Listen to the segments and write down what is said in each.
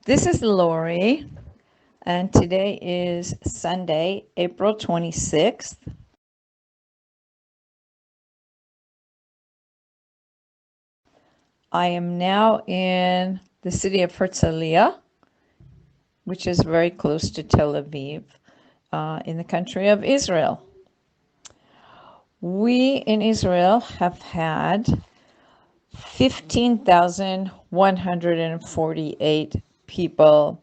This is Lori, and today is Sunday, April 26th. I am now in the city of Herzliya, which is very close to Tel Aviv, in the country of Israel. We in Israel have had 15,148 people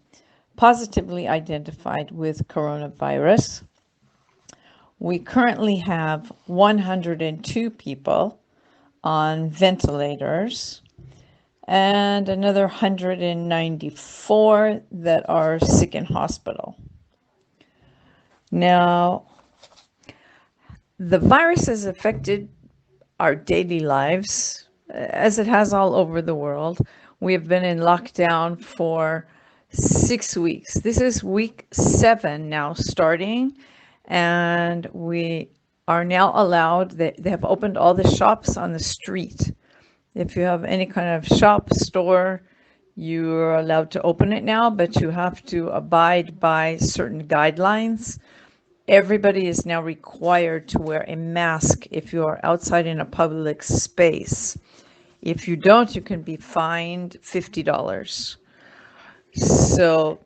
positively identified with coronavirus. We currently have 102 people on ventilators and another 194 that are sick in hospital. Now, the virus has affected our daily lives as it has all over the world. We have been in lockdown for 6 weeks. This is week 7 now starting, and we are now allowed, they have opened all the shops on the street. If you have any kind of shop, store, you're allowed to open it now, but you have to abide by certain guidelines. Everybody is now required to wear a mask if you are outside in a public space. If you don't, you can be fined $50. So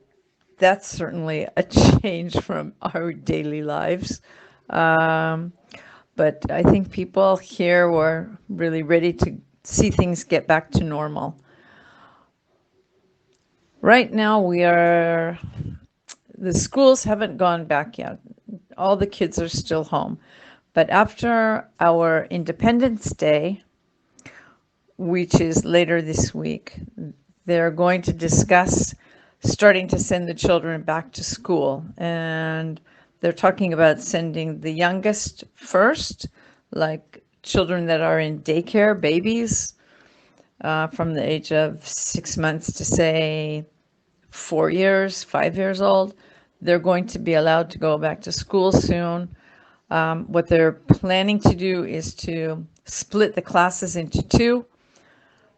that's certainly a change from our daily lives. But I think people here were really ready to see things get back to normal. Right now, the schools haven't gone back yet. All the kids are still home. But after our Independence Day, which is later this week, they're going to discuss starting to send the children back to school. And they're talking about sending the youngest first, like children that are in daycare, babies, from the age of 6 months to say 4 years, 5 years old. They're going to be allowed to go back to school soon. What they're planning to do is to split the classes into two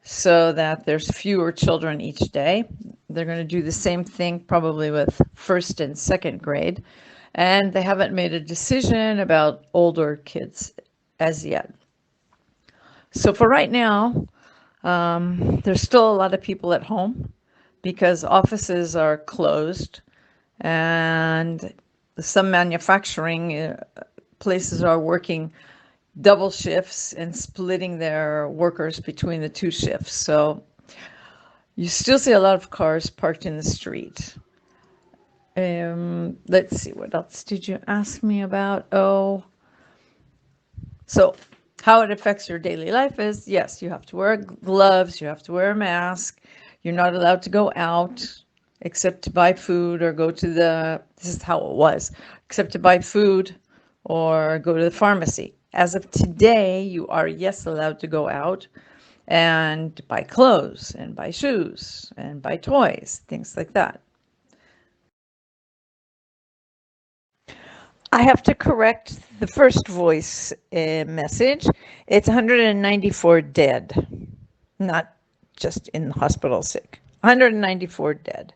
so that there's fewer children each day. They're going to do the same thing probably with first and second grade. And they haven't made a decision about older kids as yet. So for right now, there's still a lot of people at home because offices are closed and some manufacturing places are working double shifts and splitting their workers between the two shifts. So you still see a lot of cars parked in the street. Let's see, what else did you ask me about? So how it affects your daily life is, yes, you have to wear gloves, you have to wear a mask, you're not allowed to go out except to buy food or go to this is how it was, except to buy food or go to the pharmacy. As of today, you are, yes, allowed to go out and buy clothes and buy shoes and buy toys, things like that. I have to correct the first voice message. It's 194 dead, not just in the hospital sick. 194 dead,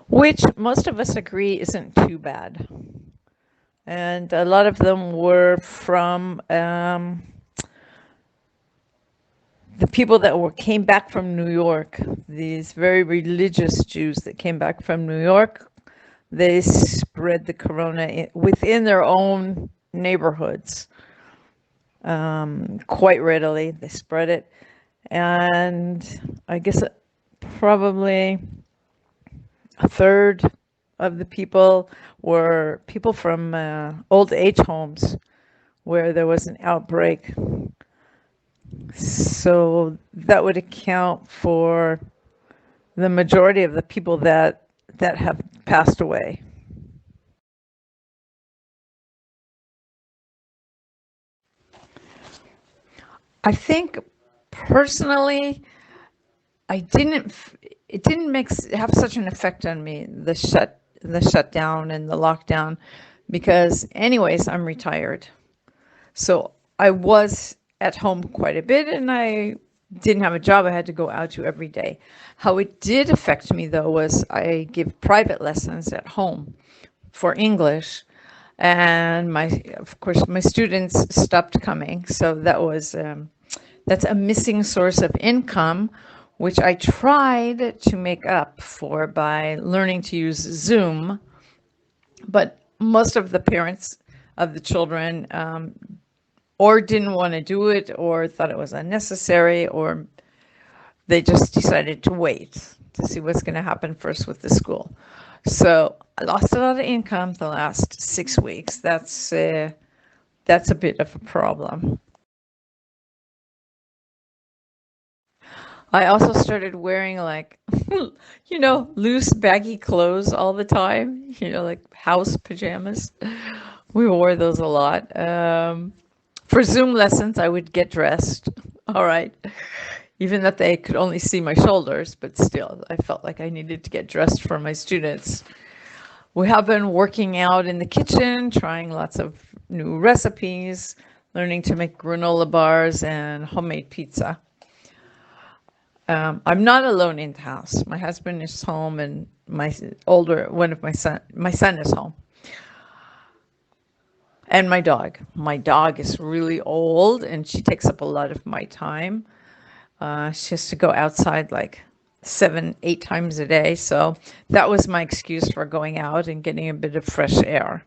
which most of us agree isn't too bad. And a lot of them were from the people that came back from New York, these very religious Jews that came back from New York. They spread the corona within their own neighborhoods quite readily. They spread it. And I guess probably a third of the people were people from old age homes where there was an outbreak. So that would account for the majority of the people that have passed away. I think personally, it didn't have such an effect on me, the shutdown and the lockdown, because anyways, I'm retired. So I was at home quite a bit and I didn't have a job I had to go out to every day. How it did affect me though was I give private lessons at home for English, and of course my students stopped coming, so that's a missing source of income, which I tried to make up for by learning to use Zoom. But most of the parents of the children or didn't want to do it, or thought it was unnecessary, or they just decided to wait to see what's going to happen first with the school. So I lost a lot of income the last 6 weeks. That's a bit of a problem. I also started wearing like, loose baggy clothes all the time, like house pajamas. We wore those a lot. For Zoom lessons, I would get dressed. All right. Even that they could only see my shoulders, but still, I felt like I needed to get dressed for my students. We have been working out in the kitchen, trying lots of new recipes, learning to make granola bars and homemade pizza. I'm not alone in the house. My husband is home, and my son is home, and my dog. My dog is really old, and she takes up a lot of my time. She has to go outside like 7, 8 times a day. So that was my excuse for going out and getting a bit of fresh air.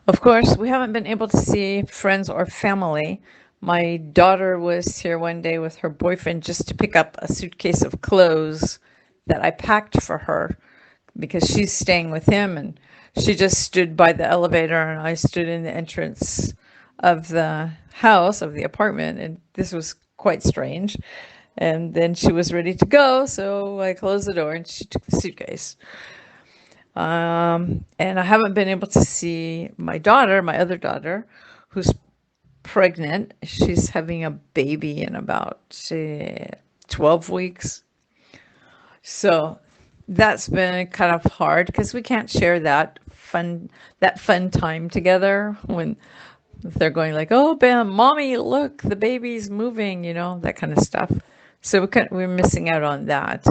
Of course, we haven't been able to see friends or family. My daughter was here one day with her boyfriend just to pick up a suitcase of clothes that I packed for her because she's staying with him, and she just stood by the elevator and I stood in the entrance of the house, of the apartment, and this was quite strange. And then she was ready to go, so I closed the door and she took the suitcase. And I haven't been able to see my daughter, my other daughter, who's pregnant. She's having a baby in about 12 weeks. So that's been kind of hard because we can't share that fun time together when they're going like, oh, bam, mommy, look, the baby's moving, that kind of stuff. So we're missing out on that.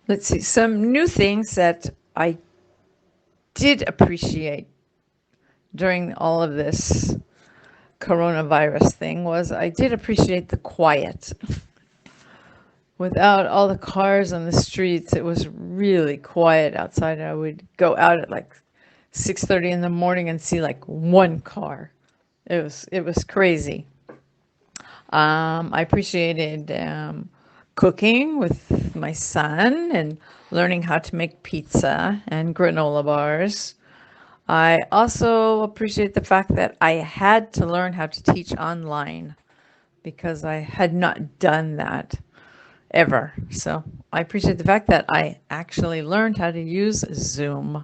Let's see, some new things that I did appreciate during all of this coronavirus thing was I did appreciate the quiet. Without all the cars on the streets, it was really quiet outside. I would go out at like 6:30 in the morning and see like one car. It was crazy. I appreciated cooking with my son and learning how to make pizza and granola bars. I also appreciate the fact that I had to learn how to teach online because I had not done that ever. So I appreciate the fact that I actually learned how to use Zoom.